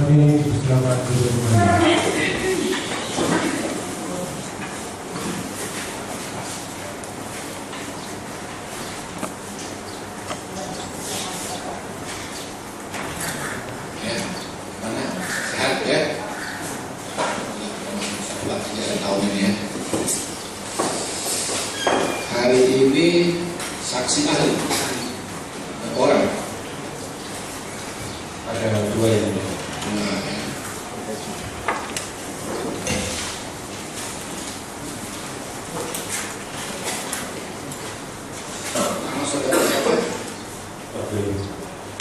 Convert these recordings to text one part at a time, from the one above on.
kami selamat duduk kembali. Hari ini saksi ahli orang Ada dua yang nama saudara siapa?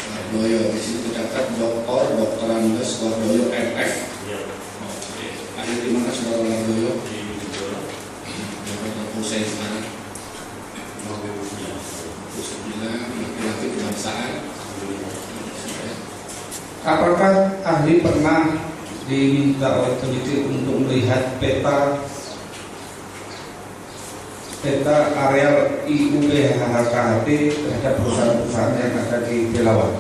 Wardoyo. Di situ terdapat Dr. Andes Wardoyo MF. Ada di mana saudara Wardoyo? Saya sekarang 29 laki-laki kebangsaan. Apakah ahli pernah diminta oleh penyidik untuk melihat peta areal IUPHKHT terhadap perusahaan-perusahaan yang ada di Belawan?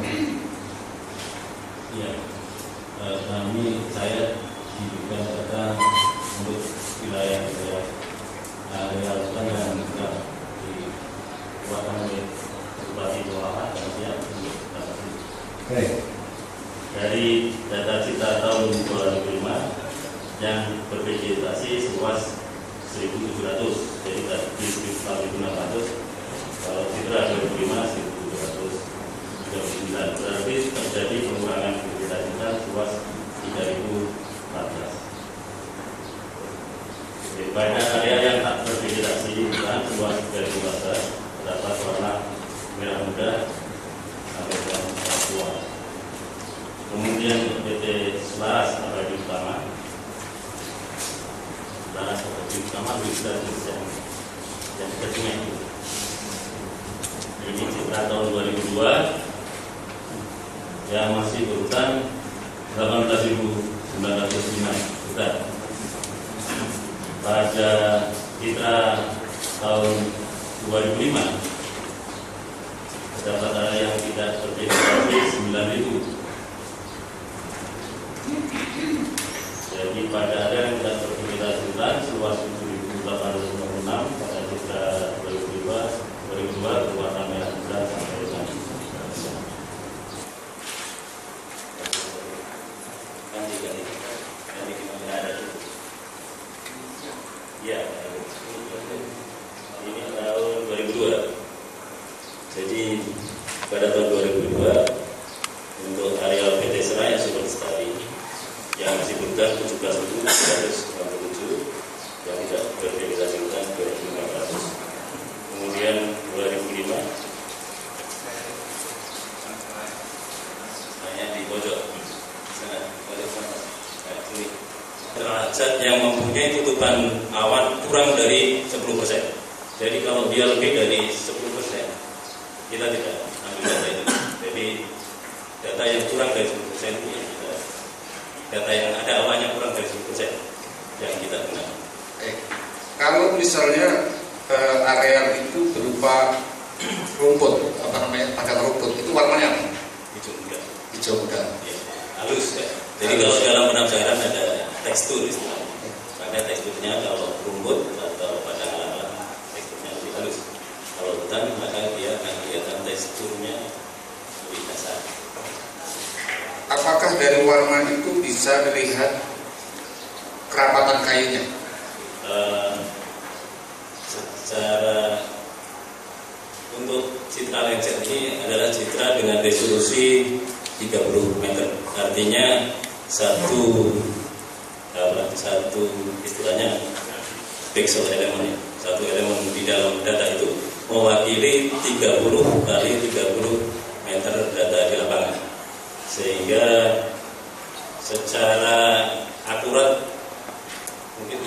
Ya, saya diberikan data untuk wilayah areal hutan yang juga dikeluarkan oleh Bupati Kelapa dan siap untuk Baik. dari data Citra tahun 2005 yang bervegetasi seluas 1.700, jadi di 1.800. Kalau Citra 2005 1.739, berarti terjadi pengurangan vegetasi seluas 3.014. Pada area yang tak bervegetasi hutan seluas 3.014 terdapat warna merah muda sampai warna tua. Kemudian PT Selaras Abadi Utama bisa yang kecilnya itu. Ini Citra tahun 2002 yang masih berhutang 18.905 hektar. Pada Citra tahun 2005 terdapat area yang tidak bervegetasi 9.000. Jadi pada area yang tidak bervegetasi hutan seluas 7.856 pada Citra 2002 berwarna merah muda sampai dengan ya, ini tahun 2002. Jadi pada tahun 2002 untuk areal PT Seraya Super Lestari yang masih berhutang 17.397 yang tidak bervegetasi hutan 2.500. Kemudian 2005 hanya di pojok sana, pojok sana, ini derajat yang mempunyai tutupan awan kurang dari 10%. Jadi kalau dia lebih dari 10%, kita tidak ambil data itu. Jadi data yang kurang dari 10% itu yang kita, data yang ada awannya kurang dari 10% yang kita gunakan. Kalau misalnya areal itu berupa rumput, padang rumput, itu warnanya apa? Hijau muda. Hijau muda. Ya, halus ya. Jadi kalau dalam penafsiran ada tekstur istilahnya. Maka teksturnya kalau rumput atau padang alam teksturnya lebih halus. Kalau hutan maka dia akan kelihatan teksturnya lebih kasar. Apakah dari warna itu bisa dilihat kerapatan kayunya? Secara untuk citra lengser ini adalah citra dengan resolusi 30 meter. Artinya satu istilahnya pixel elemen, satu elemen di dalam data itu mewakili 30 kali 30 meter data di lapangan, sehingga secara akurat mungkin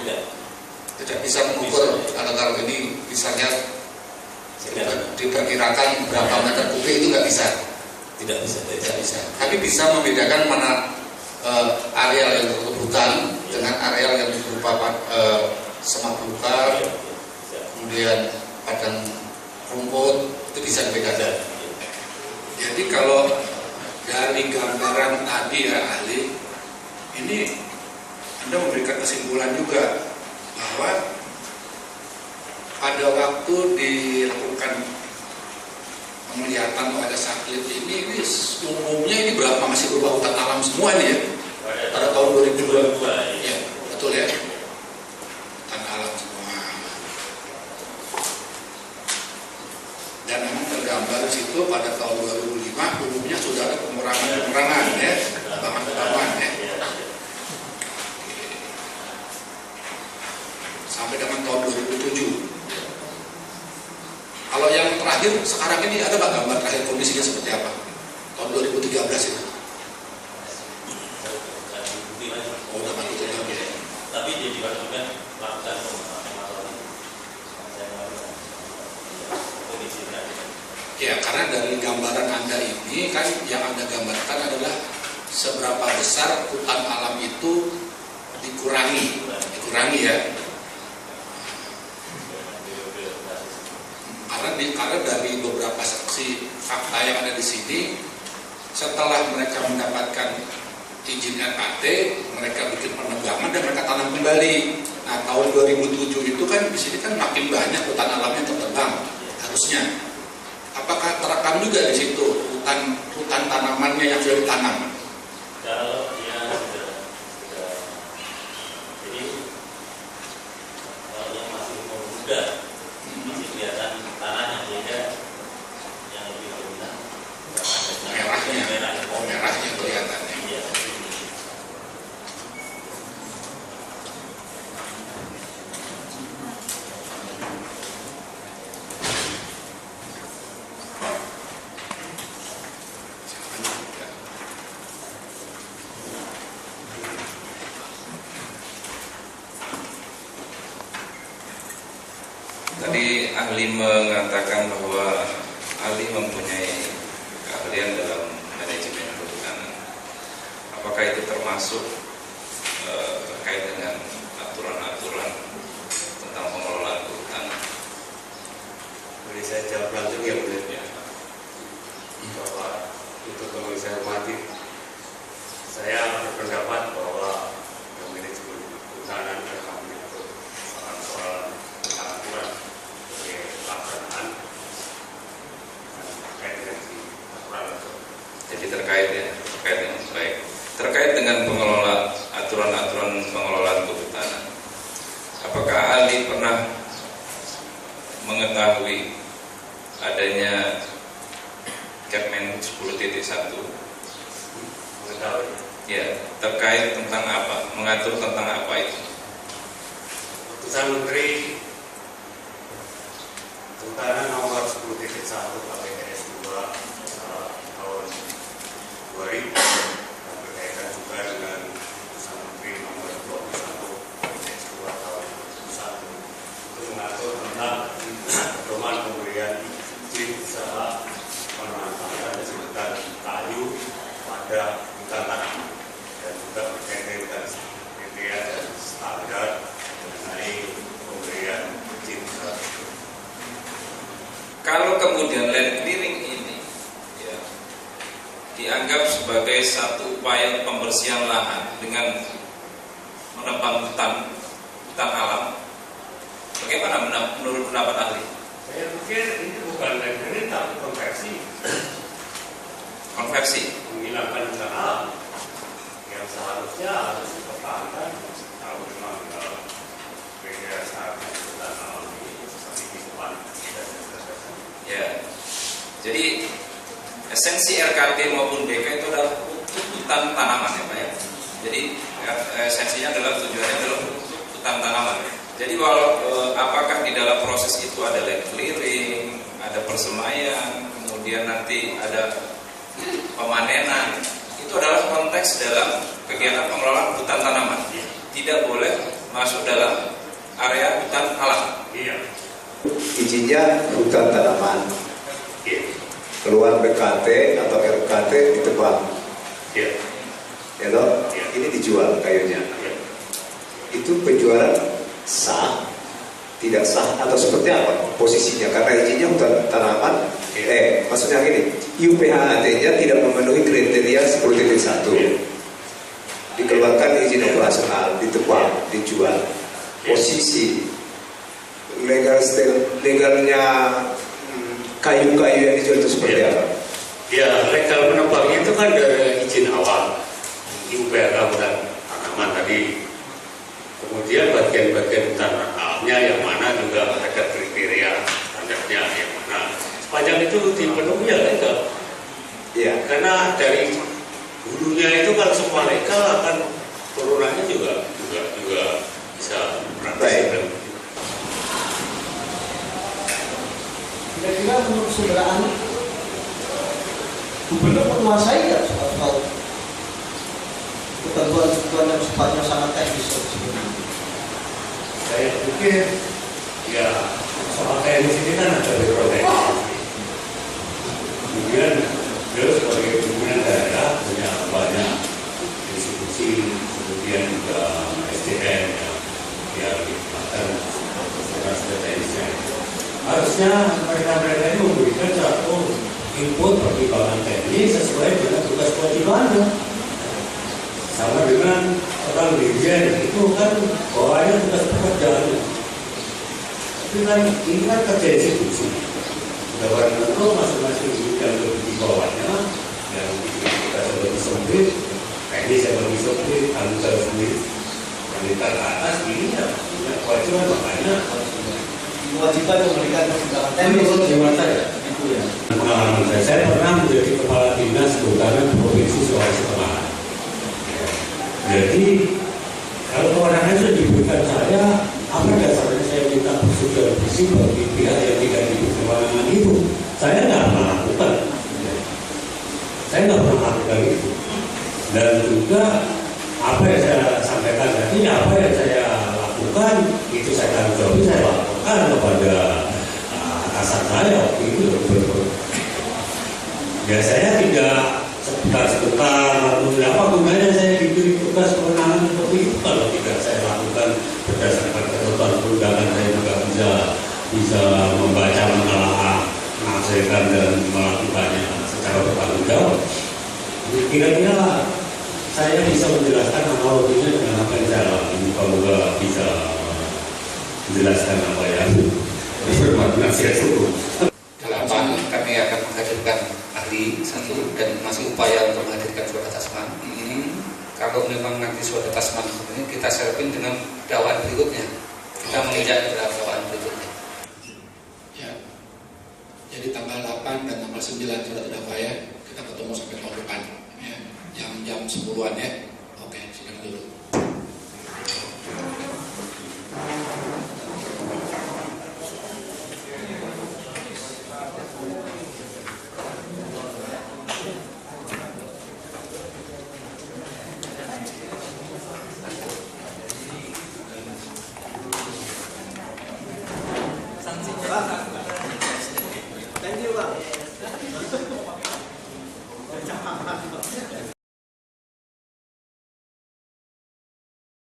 Tidak bisa mengukur kalau ini misalnya diperkirakan berapa meter kubik, itu nggak bisa. tidak bisa. Tapi bisa membedakan mana areal yang hutan dengan areal yang berupa semak belukar, kemudian padang rumput, itu bisa dibedakan. Jadi kalau dari gambaran tadi ya ahli, ini Anda memberikan kesimpulan juga bahwa pada waktu dilakukan penglihatan pada satelit ini umumnya ini berapa masih berupa hutan alam semua nih ya pada tahun 2022 ya betul ya, hutan alam semua, dan memang tergambar di situ pada tahun 2005 umumnya sudah ada pengurangan ya, tebangan ya, sampai dengan tahun 2007. Kalau yang terakhir sekarang ini ada nggak gambar terakhir kondisinya seperti apa? Tahun 2013 itu. Oh, udah mati lagi ya. Tapi dia juga melakukan pemantauan kondisi terakhir. Ya, karena dari gambaran Anda ini kan yang Anda gambarkan adalah seberapa besar hutan alam itu dikurangi ya. Karena dari beberapa saksi fakta yang ada di sini, setelah mereka mendapatkan izin RKT, mereka bikin penebangan dan mereka tanam kembali. Nah, tahun 2007 itu kan di sini kan makin banyak hutan alam yang tertebang harusnya. Apakah terekam juga di situ hutan tanamannya yang sudah ditanam? Kalau dia sudah jadi kalau yang masih umur muda masih kelihatan tanahnya, sehingga yang lebih dominan merahnya kelihatannya. Iya. Tadi ahli mengatakan bahwa ahli mempunyai keahlian dalam manajemen kehutanan. Apakah itu termasuk terkait dengan aturan-aturan tentang pengelolaan kehutanan? Jadi saya jawab langsung ya boleh ya. Bahwa itu kalau saya hormati, saya berpendapat bahwa manajemen kehutanan akan mengatur soal aturan pelaksanaan terkait dengan aturan. Jadi terkait dengan baik. Terkait dengan aturan-aturan pengelolaan kehutanan. Apakah ahli pernah mengetahui adanya Kepmen 10.1? Mengetahui. Ya, terkait tentang apa? Mengatur tentang apa itu? Keputusan Menteri Kehutanan nomor 10.1 KPKS 2 tahun 2000 dan berkaitan juga dengan Keputusan Menteri nomor 21 KPKS 2 tahun 2001 itu mengatur tentang pedoman pemberian izin usaha pemanfaatan sebutan kayu pada hutan tanaman dan juga berkaitan dengan kriteria dan standar mengenai pemberian izin usaha. Kalau kemudian land clearing ini ya, dianggap sebagai satu upaya pembersihan lahan dengan menebang hutan alam, bagaimana menurut pendapat ahli? Saya pikir ini bukan land clearing tapi konversi, menghilangkan hutan alam yang seharusnya harus dipertahankan kalau memang kriteria syaratnya hutan alam ini seperti di depan. Ya, jadi esensi RKT maupun BK itu adalah hutan tanaman ya Pak ya. Jadi esensinya adalah tujuannya adalah hutan tanaman. Jadi apakah di dalam proses itu ada land clearing, ada persemaian, kemudian nanti ada pemanenan, itu adalah konteks dalam kegiatan pengelolaan hutan tanaman. Tidak boleh masuk dalam area hutan alam. Iya. Izinnya hutan tanaman, keluar BKT atau RKT ditebang, ya toh? Ini dijual kayunya. Itu penjualan sah, tidak sah atau seperti apa posisinya? Karena izinnya hutan tanaman, maksudnya gini, UPHAT-nya tidak memenuhi kriteria 10.1. Dikeluarkan mengeluarkan izin operasional, ditebang, dijual. Posisi legalnya kayu-kayu yang dijual itu seperti apa? Ya, legal penebangnya itu kan dari izin awal UPK dan tanaman tadi. Kemudian bagian-bagian tanahnya yang mana juga ada kriteria standarnya yang mana. Sepanjang itu dipenuhi ya legal. Iya. Karena dari hulunya itu kalau semua legal akan turunannya juga bisa praktis. Kira-kira menurut saudara Ani, gubernur menguasai nggak soal ketentuan-ketentuan yang sifatnya sangat teknis sebenarnya? Saya pikir ya soal teknis ini kan ada beberapa. Kemudian beliau sebagai pimpinan daerah punya banyak institusi, kemudian juga SDM yang dikembangkan secara teknisnya. Harusnya mereka ini memberikan satu input pertimbangan teknis sesuai dengan tugas kewajibannya. Sama dengan orang dirjen itu kan bawahnya tugas pekerjaannya. Tapi kan ini kan kerja institusi. Dapat untuk masing-masing yang lebih di bawahnya, yang kita lebih sempit, teknis yang lebih sempit, anggota sendiri, wanita ke atas ini ya punya kewajiban makanya. Kewajiban memberikan pertimbangan teknis. Menurut hemat saya, itu ya. Pengalaman saya pernah menjadi kepala dinas kehutanan provinsi Sulawesi Tengah. Jadi kalau kewenangan sudah diberikan saya, apa dasarnya saya minta persetujuan bersih bagi pihak yang tidak diberi kewenangan itu? Saya nggak pernah lakukan. Saya nggak pernah lakukan itu. Dan juga apa yang saya sampaikan tadi, apa yang saya lakukan itu saya tanggung jawab, saya laporkan kepada atasan saya waktu itu. Ya saya tidak sebentar lalu apa gunanya saya diberi tugas kewenangan seperti itu kalau tidak saya lakukan berdasarkan ketentuan perundangan. Saya juga bisa membaca, menelaah, menghasilkan dan melakukannya secara bertanggung jawab. Kira-kira saya bisa menjelaskan analoginya dengan apa yang saya alami. Kalau bisa menjelaskan apa yang bermanfaat nasihat hukum. 8 kami akan menghadirkan ahli satu dan masih upaya untuk menghadirkan surat tasman. Kalau memang nanti surat tasman ini kita serapin dengan dakwaan berikutnya, kita menginjak dakwaan berikutnya. Ya, jadi tanggal 8 dan tanggal 9 sudah dakwah ya, kita ketemu sampai tahun depan ya, jam 10-an ya. Oke, silakan dulu. Sanksi